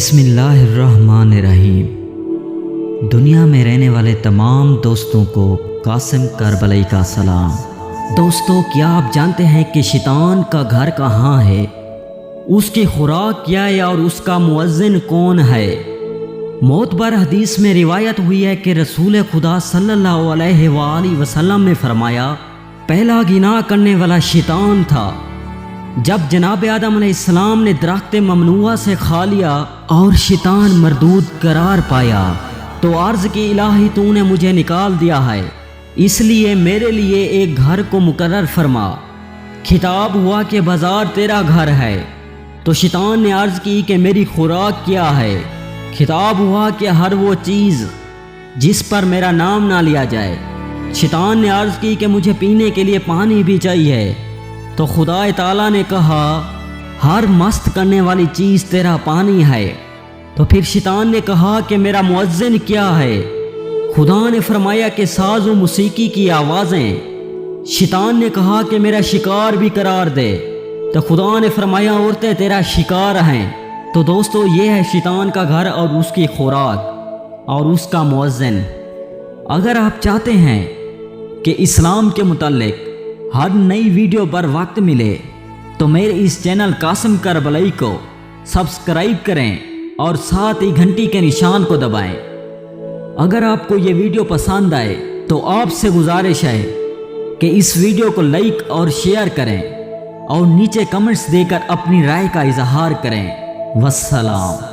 بسم اللہ الرحمن الرحیم۔ دنیا میں رہنے والے تمام دوستوں کو قاسم کربلائی کا سلام۔ دوستو، کیا آپ جانتے ہیں کہ شیطان کا گھر کہاں ہے، اس کی خوراک کیا ہے اور اس کا مؤذن کون ہے؟ معتبر حدیث میں روایت ہوئی ہے کہ رسول خدا صلی اللہ علیہ وآلہ وسلم نے فرمایا، پہلا گناہ کرنے والا شیطان تھا۔ جب جناب آدم علیہ السلام نے درخت ممنوعہ سے کھا لیا اور شیطان مردود قرار پایا تو عرض کی، الہی تو نے مجھے نکال دیا ہے، اس لیے میرے لیے ایک گھر کو مقرر فرما۔ خطاب ہوا کہ بازار تیرا گھر ہے، تو شیطان نے عرض کی کہ میری خوراک کیا ہے؟ خطاب ہوا کہ ہر وہ چیز جس پر میرا نام نہ لیا جائے۔ شیطان نے عرض کی کہ مجھے پینے کے لیے پانی بھی چاہیے، تو خدا تعالیٰ نے کہا، ہر مست کرنے والی چیز تیرا پانی ہے۔ تو پھر شیطان نے کہا کہ میرا مؤذن کیا ہے؟ خدا نے فرمایا کہ ساز و موسیقی کی آوازیں۔ شیطان نے کہا کہ میرا شکار بھی قرار دے، تو خدا نے فرمایا عورتیں تیرا شکار ہیں۔ تو دوستو، یہ ہے شیطان کا گھر اور اس کی خوراک اور اس کا مؤذن۔ اگر آپ چاہتے ہیں کہ اسلام کے متعلق ہر نئی ویڈیو پر وقت ملے تو میرے اس چینل قاسم کربلائی کو سبسکرائب کریں اور ساتھ ہی گھنٹی کے نشان کو دبائیں۔ اگر آپ کو یہ ویڈیو پسند آئے تو آپ سے گزارش ہے کہ اس ویڈیو کو لائک اور شیئر کریں اور نیچے کمنٹس دے کر اپنی رائے کا اظہار کریں۔ والسلام۔